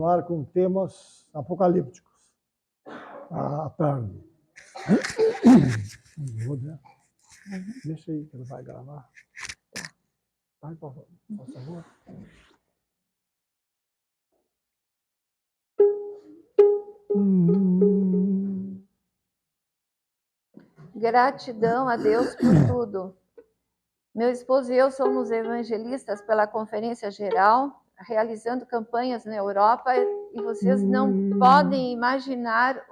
continuar com temas apocalípticos à tarde. Deixa aí que ele vai gravar. Vai, por favor. Gratidão a Deus por tudo. Meu esposo e eu somos evangelistas pela Conferência Geral, realizando campanhas na Europa, e vocês não podem imaginar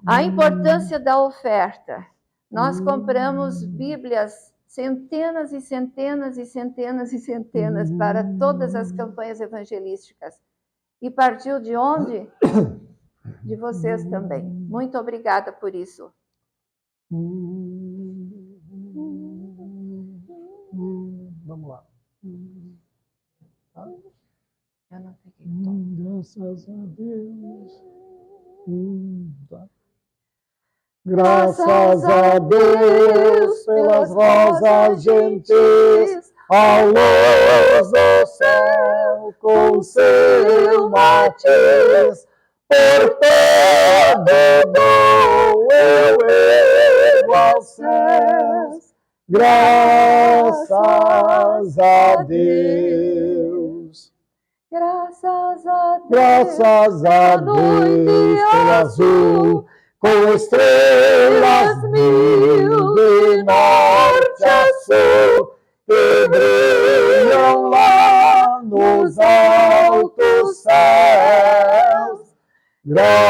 a importância da oferta. Nós compramos Bíblias, centenas e centenas e centenas e centenas para todas as campanhas evangelísticas. E partiu de onde? De vocês também. Muito obrigada por isso. Vamos lá. Eu não peguei o tom. Graças a Deus. Tá. Graças a Deus pelas rosas gentis, a luz do céu com seu matiz, por todo dom eu ergo aos céus. Graças a Deus. Graças a Deus. Graças a Deus pelo azul, com estrelas mil de norte a sul, que brilham lá nos altos céus. Graças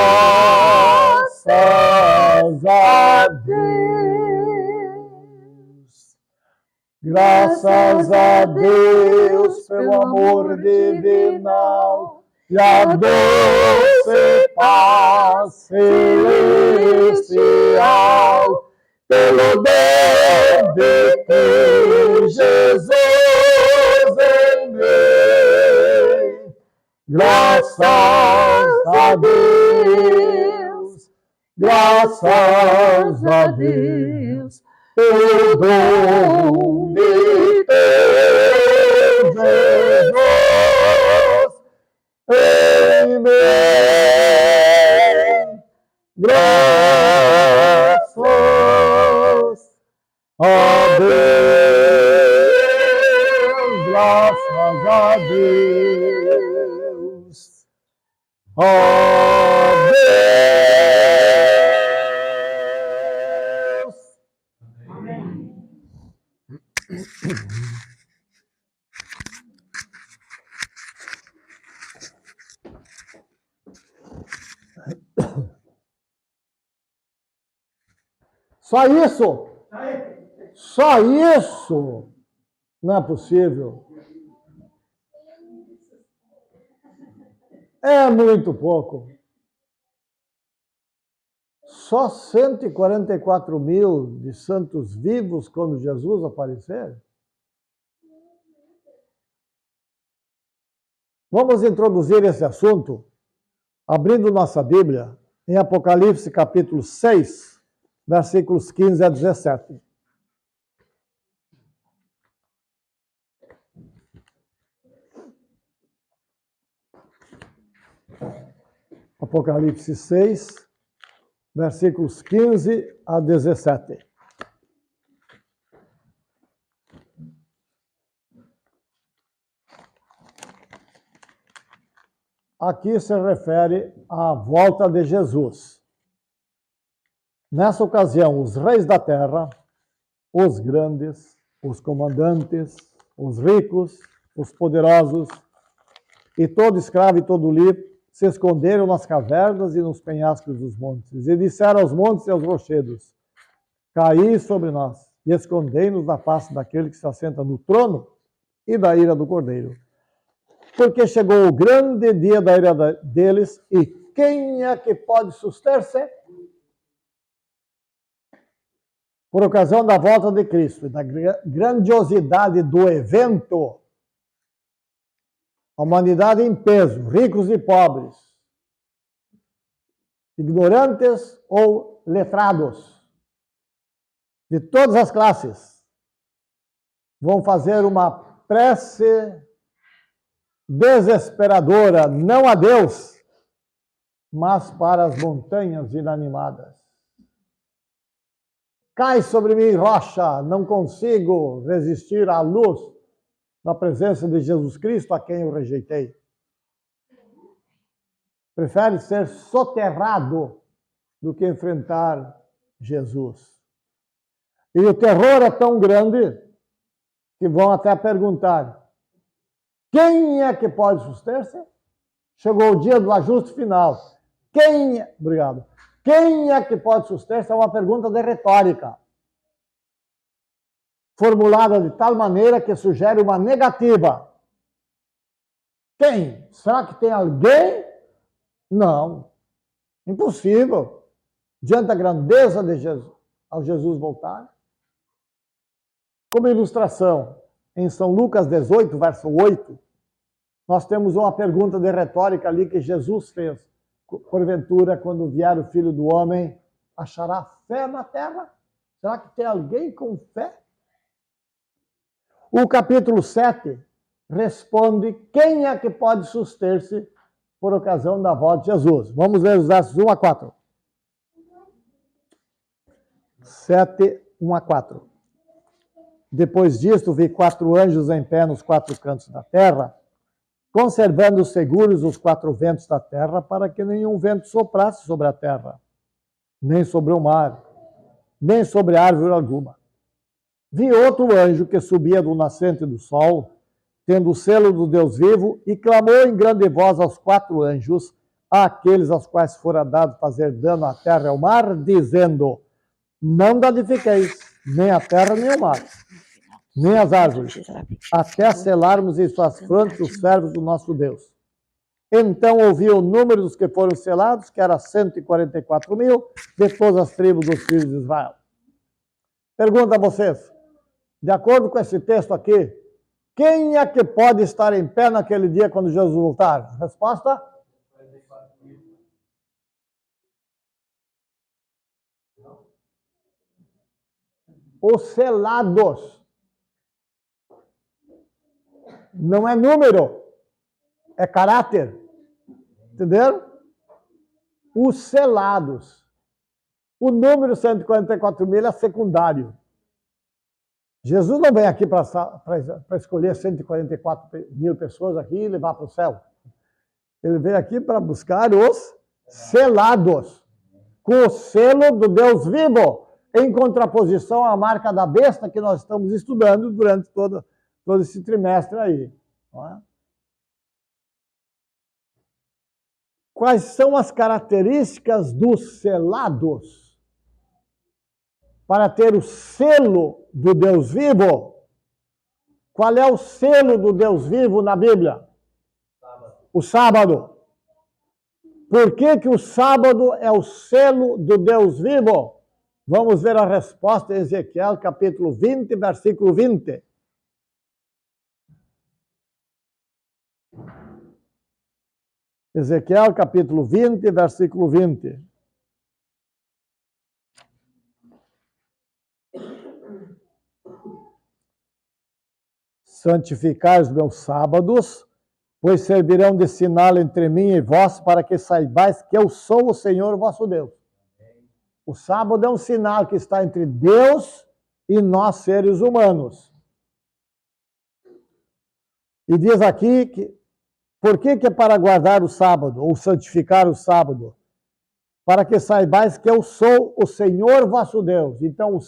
a Deus. Graças a Deus pelo amor divinal e a doce paz celestial, pelo dom de ter Jesus em mim. Graças a Deus, graças a Deus, pelo dom de ter Jesus em mim. Graças a Deus, graças a Deus, a Deus. Amém. Só isso? Só isso? Não é possível. É muito pouco. Só 144 mil de santos vivos quando Jesus aparecer? Vamos introduzir esse assunto abrindo nossa Bíblia em Apocalipse capítulo 6, versículos 15 a 17. Apocalipse 6, versículos 15 a 17. Aqui se refere à volta de Jesus. Nessa ocasião, os reis da terra, os grandes, os comandantes, os ricos, os poderosos, e todo escravo e todo livre, se esconderam nas cavernas e nos penhascos dos montes, e disseram aos montes e aos rochedos: caí sobre nós, e escondei-nos da face daquele que se assenta no trono e da ira do Cordeiro. Porque chegou o grande dia da ira deles, e quem é que pode suster-se? Por ocasião da volta de Cristo e da grandiosidade do evento, a humanidade em peso, ricos e pobres, ignorantes ou letrados, de todas as classes, vão fazer uma prece desesperadora, não a Deus, mas para as montanhas inanimadas. Cai sobre mim, rocha, não consigo resistir à luz na presença de Jesus Cristo, a quem eu rejeitei. Prefere ser soterrado do que enfrentar Jesus. E o terror é tão grande que vão até perguntar: quem é que pode suster-se? Chegou o dia do ajuste final. Obrigado. Quem é que pode suster-se? É uma pergunta de retórica, formulada de tal maneira que sugere uma negativa. Quem? Será que tem alguém? Não. Impossível. Diante da grandeza de Jesus, ao Jesus voltar. Como ilustração, em São Lucas 18, verso 8, nós temos uma pergunta de retórica ali que Jesus fez. Porventura, quando vier o Filho do Homem, achará fé na terra? Será que tem alguém com fé? O capítulo 7 responde: quem é que pode suster-se por ocasião da volta de Jesus? Vamos ler os versos 1 a 4. 7, 1 a 4. Depois disto, vi 4 anjos em pé nos 4 cantos da terra, conservando seguros os 4 ventos da terra, para que nenhum vento soprasse sobre a terra, nem sobre o mar, nem sobre árvore alguma. Vi outro anjo que subia do nascente do sol, tendo o selo do Deus vivo, e clamou em grande voz aos 4 anjos, àqueles aos quais fora dado fazer dano à terra e ao mar, dizendo: não danifiqueis nem a terra nem o mar, nem as árvores, até selarmos em suas frontes os servos do nosso Deus. Então ouvi o número dos que foram selados, que era 144.000, de todas as tribos dos filhos de Israel. Pergunto a vocês, de acordo com esse texto aqui, quem é que pode estar em pé naquele dia quando Jesus voltar? Resposta? Os selados. Não é número, é caráter. Entenderam? Os selados. O número 144.000 é secundário. Jesus não vem aqui para escolher 144.000 pessoas aqui e levar para o céu. Ele veio aqui para buscar os selados, com o selo do Deus vivo, em contraposição à marca da besta que nós estamos estudando durante todo esse trimestre aí. Não é? Quais são as características dos selados? Para ter o selo do Deus vivo. Qual é o selo do Deus vivo na Bíblia? O sábado. Por que o sábado é o selo do Deus vivo? Vamos ver a resposta em Ezequiel, capítulo 20, versículo 20. Ezequiel, capítulo 20, versículo 20. Santificai os meus sábados, pois servirão de sinal entre mim e vós, para que saibais que eu sou o Senhor vosso Deus. O sábado é um sinal que está entre Deus e nós, seres humanos. E diz aqui que, por que é para guardar o sábado, ou santificar o sábado? Para que saibais que eu sou o Senhor vosso Deus. Então,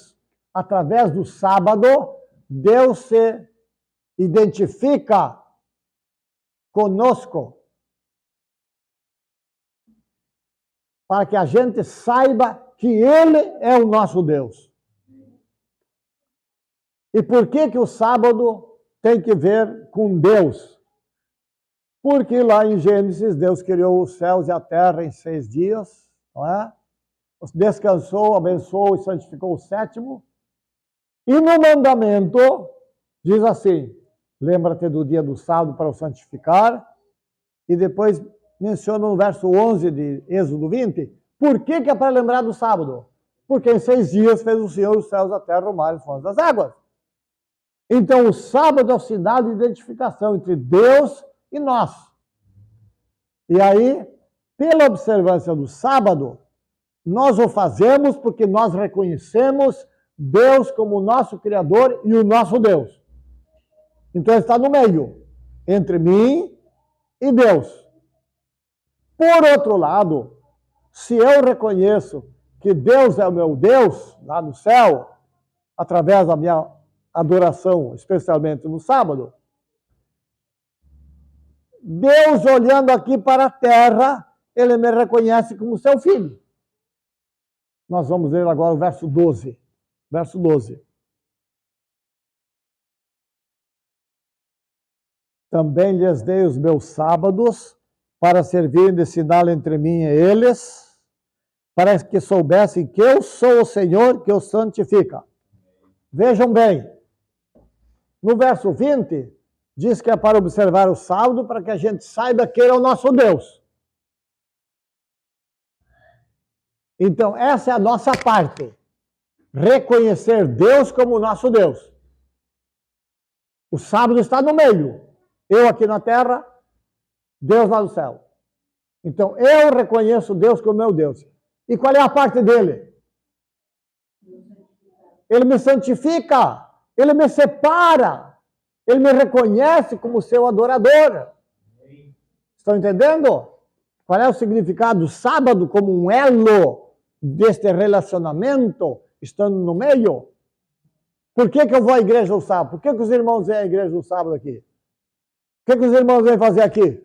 através do sábado, Deus se identifica conosco, para que a gente saiba que Ele é o nosso Deus. E por que o sábado tem que ver com Deus? Porque lá em Gênesis, Deus criou os céus e a terra em 6 dias, não é? Descansou, abençoou e santificou o 7º. E no mandamento, diz assim: lembra-te do dia do sábado para o santificar. E depois menciona no verso 11 de Êxodo 20, por que é para lembrar do sábado? Porque em 6 dias fez o Senhor os céus, a terra, o mar e os fontes das águas. Então o sábado é o sinal de identificação entre Deus e nós. E aí, pela observância do sábado, nós o fazemos porque nós reconhecemos Deus como o nosso Criador e o nosso Deus. Então ele está no meio, entre mim e Deus. Por outro lado, se eu reconheço que Deus é o meu Deus, lá no céu, através da minha adoração, especialmente no sábado, Deus olhando aqui para a terra, ele me reconhece como seu filho. Nós vamos ler agora o verso 12. Verso 12. Também lhes dei os meus sábados para servirem de sinal entre mim e eles, para que soubessem que eu sou o Senhor que os santifica. Vejam bem, no verso 20, diz que é para observar o sábado para que a gente saiba que ele é o nosso Deus. Então, essa é a nossa parte. Reconhecer Deus como nosso Deus. O sábado está no meio. Eu aqui na terra, Deus lá no céu. Então, eu reconheço Deus como meu Deus. E qual é a parte dele? Ele me santifica. Ele me separa. Ele me reconhece como seu adorador. Estão entendendo? Qual é o significado do sábado como um elo deste relacionamento, estando no meio? Por que eu vou à igreja no sábado? Por que os irmãos vêm à igreja no sábado aqui? O que os irmãos vêm fazer aqui?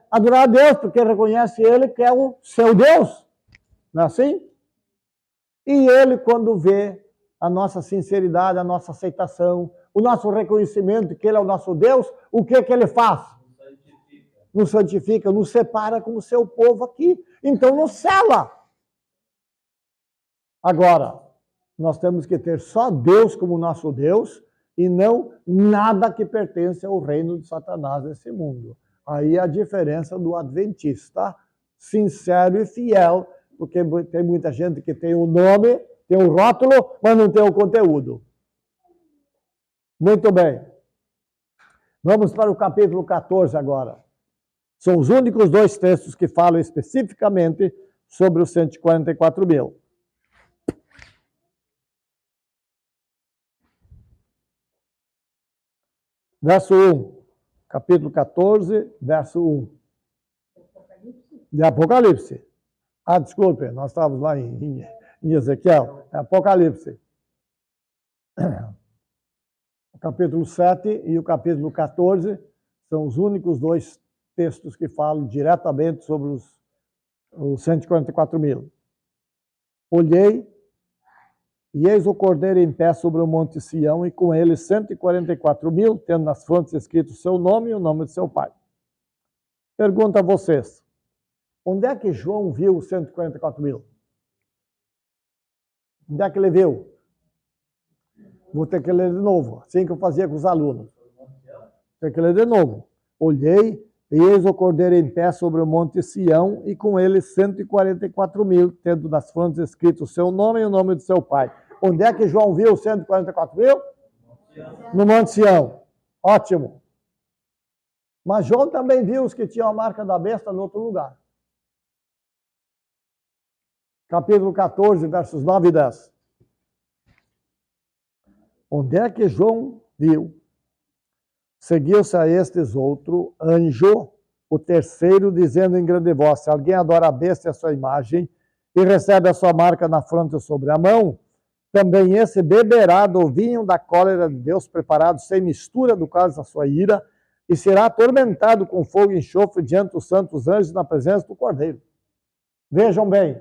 Adorar a Deus, porque reconhece Ele que é o seu Deus. Não é assim? E Ele, quando vê a nossa sinceridade, a nossa aceitação, o nosso reconhecimento que Ele é o nosso Deus, o que Ele faz? Nos santifica, nos separa como seu povo aqui. Então nos sela. Agora, nós temos que ter só Deus como nosso Deus e não nada que pertence ao reino de Satanás nesse mundo. Aí a diferença do adventista sincero e fiel, porque tem muita gente que tem o nome, tem o rótulo, mas não tem o conteúdo. Muito bem. Vamos para o capítulo 14 agora. São os únicos dois textos que falam especificamente sobre os 144 mil. Verso 1, capítulo 14, verso 1. De Apocalipse. Ah, desculpe, nós estávamos lá em Ezequiel. É Apocalipse. O capítulo 7 e o capítulo 14 são os únicos dois textos que falam diretamente sobre os 144 mil. Olhei, e eis o Cordeiro em pé sobre o monte Sião, e com ele 144 mil, tendo nas frontes escrito o seu nome e o nome de seu pai. Pergunto a vocês, onde é que João viu os 144 mil? Onde é que ele viu? Vou ter que ler de novo, assim que eu fazia com os alunos. Tem que ler de novo. Olhei, e eis o Cordeiro em pé sobre o monte Sião, e com ele 144 mil, tendo nas frontes escrito o seu nome e o nome de seu pai. Onde é que João viu os 144 mil? No monte Sião. Ótimo. Mas João também viu os que tinham a marca da besta no outro lugar. Capítulo 14, versos 9 e 10. Onde é que João viu? Seguiu-se a estes outro anjo, o terceiro, dizendo em grande voz: se alguém adora a besta e a sua imagem, e recebe a sua marca na fronte ou sobre a mão, também esse beberá do vinho da cólera de Deus, preparado sem mistura do caso da sua ira, e será atormentado com fogo e enxofre diante dos santos anjos na presença do Cordeiro. Vejam bem,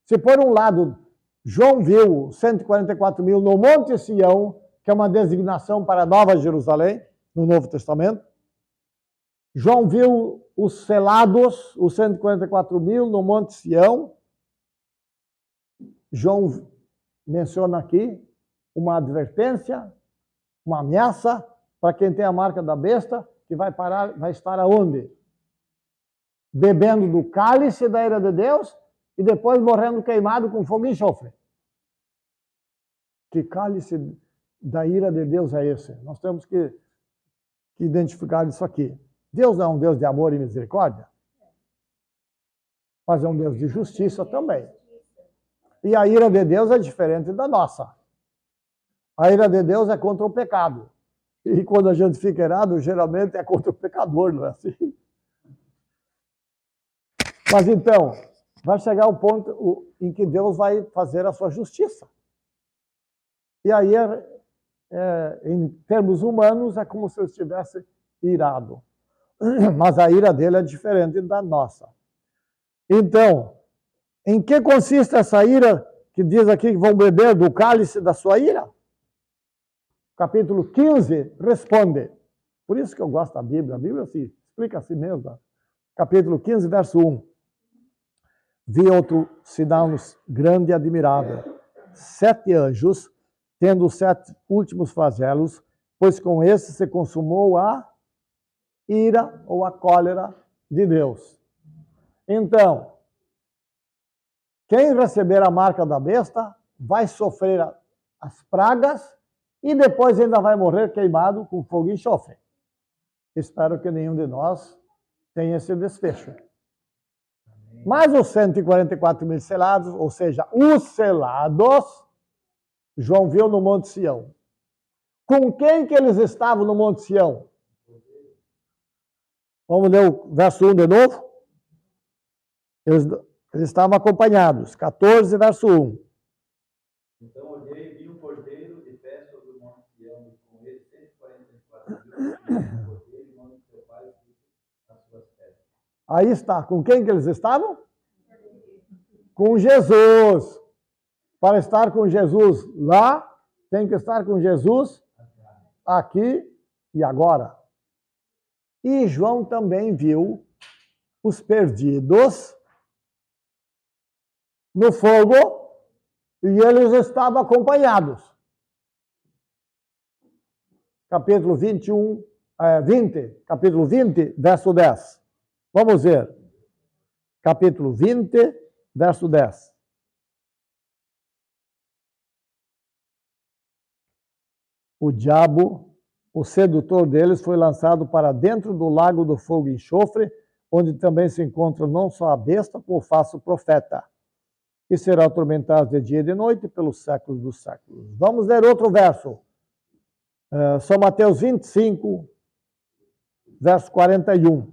se por um lado João viu 144 mil no Monte Sião, que é uma designação para a Nova Jerusalém, no Novo Testamento. João viu os selados, os 144 mil, no Monte Sião. João menciona aqui uma advertência, uma ameaça para quem tem a marca da besta, que vai estar aonde? Bebendo do cálice da ira de Deus e depois morrendo queimado com fogo e enxofre. Que cálice da ira de Deus é esse? Nós temos que identificar isso aqui. Deus não é um Deus de amor e misericórdia? Mas é um Deus de justiça também. E a ira de Deus é diferente da nossa. A ira de Deus é contra o pecado. E quando a gente fica irado, geralmente é contra o pecador, não é assim? Mas então, vai chegar o ponto em que Deus vai fazer a sua justiça. E aí, em termos humanos, é como se eu estivesse irado. Mas a ira dele é diferente da nossa. Então, em que consiste essa ira que diz aqui que vão beber do cálice da sua ira? Capítulo 15 responde. Por isso que eu gosto da Bíblia. A Bíblia se explica a si mesma. Capítulo 15, verso 1. Vi outro sinal grande e admirável. 7 anjos, tendo os 7 últimos flagelos, pois com esse se consumou a ira ou a cólera de Deus. Então, quem receber a marca da besta vai sofrer as pragas e depois ainda vai morrer queimado com fogo e enxofre. Espero que nenhum de nós tenha esse desfecho. Mas os 144 mil selados, ou seja, os selados, João viu no Monte Sião. Com quem que eles estavam no Monte Sião? Vamos ler o verso 1 de novo? Eles estavam acompanhados. 14, verso 1. Então olhei e vi um cordeiro de pé sobre o Monte Sião, e com ele 144 mil filhos do cordeiro, e o nome de seu pai nas suas pés. Aí está. Com quem que eles estavam? Com Jesus. Para estar com Jesus lá, tem que estar com Jesus aqui e agora. E João também viu os perdidos no fogo e eles estavam acompanhados. Capítulo 20, capítulo 20, verso 10. Vamos ver. Capítulo 20, verso 10. O diabo, o sedutor deles, foi lançado para dentro do lago do fogo e enxofre, onde também se encontra não só a besta, como o falso profeta, e será atormentado de dia e de noite pelos séculos dos séculos. Vamos ler outro verso. São Mateus 25, verso 41.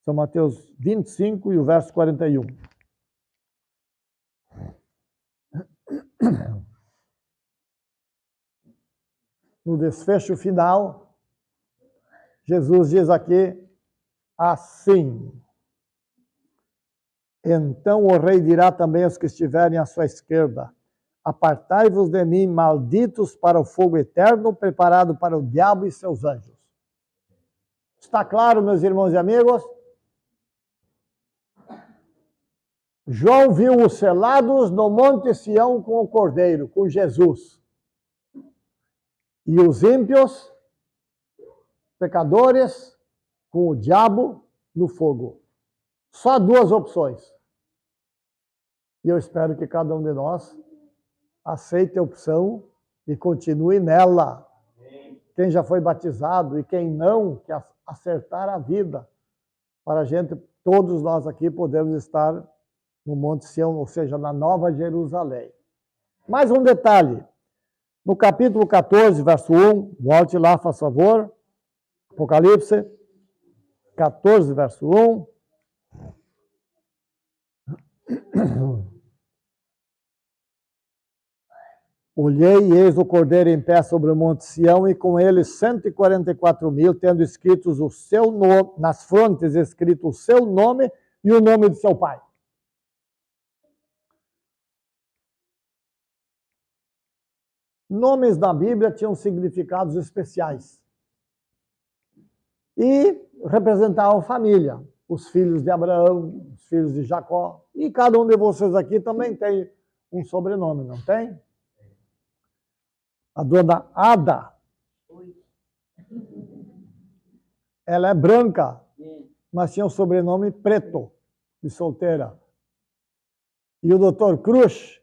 São Mateus 25 e o verso 41. No desfecho final, Jesus diz aqui assim: então o rei dirá também aos que estiverem à sua esquerda: apartai-vos de mim, malditos, para o fogo eterno, preparado para o diabo e seus anjos. Está claro, meus irmãos e amigos? João viu os selados no Monte Sião com o Cordeiro, com Jesus. E os ímpios, pecadores, com o diabo no fogo. Só 2 opções. E eu espero que cada um de nós aceite a opção e continue nela. Quem já foi batizado e quem não, que acertar a vida, para a gente, todos nós aqui, podemos estar no Monte Sião, ou seja, na Nova Jerusalém. Mais um detalhe. No capítulo 14, verso 1, volte lá, faz favor. Apocalipse 14, verso 1. Olhei e eis o Cordeiro em pé sobre o Monte Sião, e com ele 144 mil, tendo escritos o seu nome, nas frontes escrito o seu nome e o nome de seu pai. Nomes da Bíblia tinham significados especiais. E representavam família. Os filhos de Abraão, os filhos de Jacó. E cada um de vocês aqui também tem um sobrenome, não tem? A dona Ada. Ela é branca, mas tinha o sobrenome Preto, de solteira. E o doutor Cruz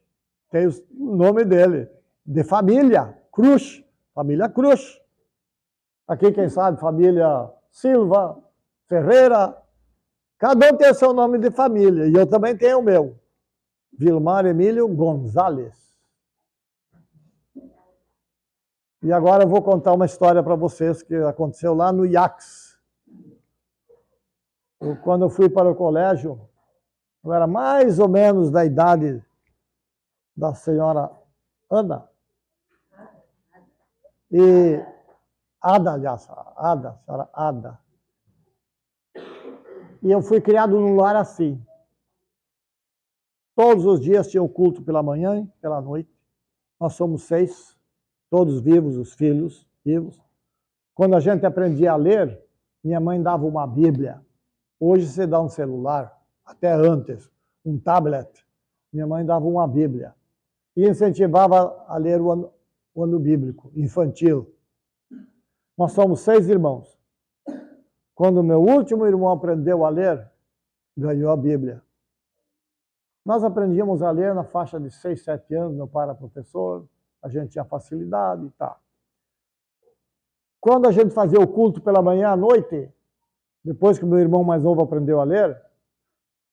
tem o nome dele, de família, Cruz, família Cruz. Aqui, quem sabe, família Silva, Ferreira, cada um tem o seu nome de família, e eu também tenho o meu, Vilmar Emílio Gonzalez. E agora eu vou contar uma história para vocês que aconteceu lá no IACS. Quando eu fui para o colégio, eu era mais ou menos da idade da senhora Ana. E Ada, aliás, senhora Ada. E eu fui criado num lar assim. Todos os dias tinha o culto pela manhã e pela noite. Nós somos 6, todos vivos, os filhos vivos. Quando a gente aprendia a ler, minha mãe dava uma Bíblia. Hoje você dá um celular, até antes, um tablet. Minha mãe dava uma Bíblia. E incentivava a ler o ano bíblico, infantil. Nós somos 6 irmãos. Quando o meu último irmão aprendeu a ler, ganhou a Bíblia. Nós aprendíamos a ler na faixa de 6, 7 anos, meu pai era professor, a gente tinha facilidade e tal. Quando a gente fazia o culto pela manhã à noite, depois que o meu irmão mais novo aprendeu a ler,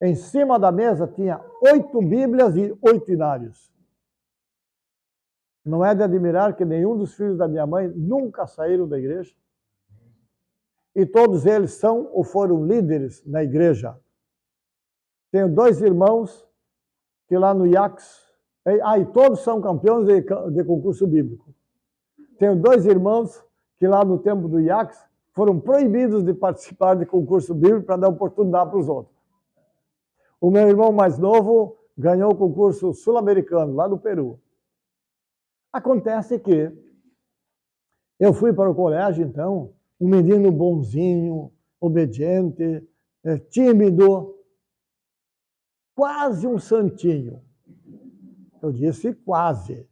em cima da mesa tinha 8 Bíblias e 8 inários. Não é de admirar que nenhum dos filhos da minha mãe nunca saíram da igreja. E todos eles são ou foram líderes na igreja. Tenho 2 irmãos que lá no IACS, e todos são campeões de concurso bíblico. Tenho 2 irmãos que lá no tempo do IACS foram proibidos de participar de concurso bíblico para dar oportunidade para os outros. O meu irmão mais novo ganhou o concurso sul-americano, lá do Peru. Acontece que eu fui para o colégio, então, um menino bonzinho, obediente, tímido, quase um santinho. Eu disse quase.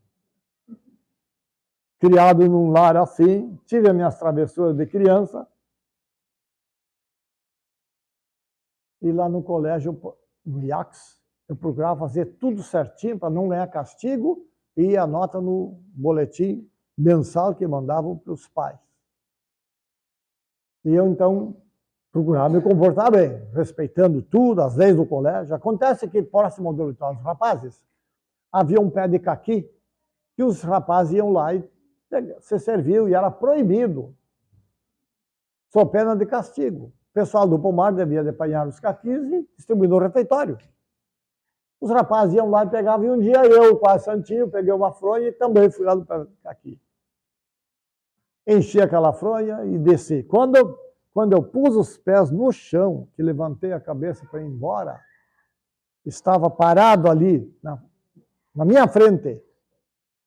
Criado num lar assim, tive as minhas travessuras de criança. E lá no colégio, no IACS, eu procurava fazer tudo certinho para não ganhar castigo e a nota no boletim mensal que mandavam para os pais. E eu, então, procurava me comportar bem, respeitando tudo, as leis do colégio. Acontece que, próximo ao dormitório dos rapazes, havia um pé de caqui que os rapazes iam lá e se serviam, e era proibido, sob pena de castigo. O pessoal do pomar devia apanhar os caquis e distribuir no refeitório. Os rapazes iam lá e pegavam, e um dia eu, quase santinho, peguei uma fronha e também fui lá no pé de caqui. Enchi aquela fronha e desci. Quando eu pus os pés no chão, que levantei a cabeça para ir embora, estava parado ali, na minha frente,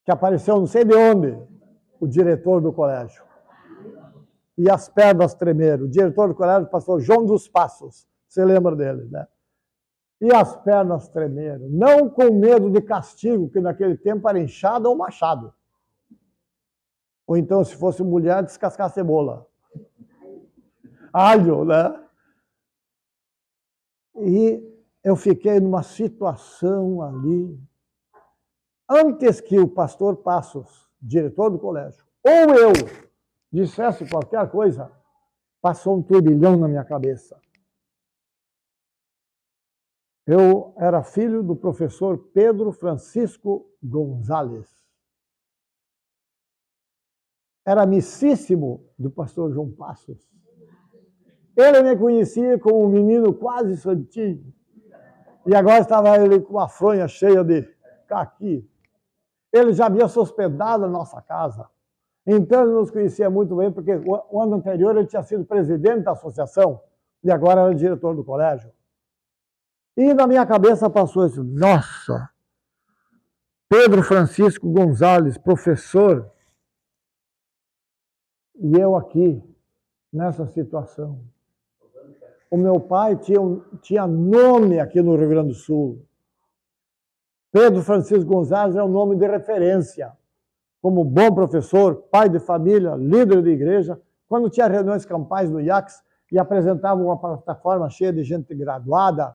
que apareceu não sei de onde, o diretor do colégio. E as pernas tremeram. O diretor do colégio, o pastor João dos Passos, você lembra dele, né? E as pernas tremeram, não com medo de castigo, que naquele tempo era enxada ou machado. Ou então, se fosse mulher, descascar cebola. Alho, né? E eu fiquei numa situação ali, antes que o pastor Passos, diretor do colégio, ou eu dissesse qualquer coisa, passou um turbilhão na minha cabeça. Eu era filho do professor Pedro Francisco Gonzalez. Era amicíssimo do pastor João Passos. Ele me conhecia como um menino quase santinho. E agora estava ele com uma fronha cheia de caqui. Ele já havia se hospedado na nossa casa. Então ele nos conhecia muito bem, porque o ano anterior ele tinha sido presidente da associação e agora era diretor do colégio. E na minha cabeça passou isso, nossa, Pedro Francisco Gonzalez, professor, e eu aqui, nessa situação. O meu pai tinha nome aqui no Rio Grande do Sul. Pedro Francisco Gonzalez é um nome de referência. Como bom professor, pai de família, líder de igreja, quando tinha reuniões campais no IACS e apresentava uma plataforma cheia de gente graduada,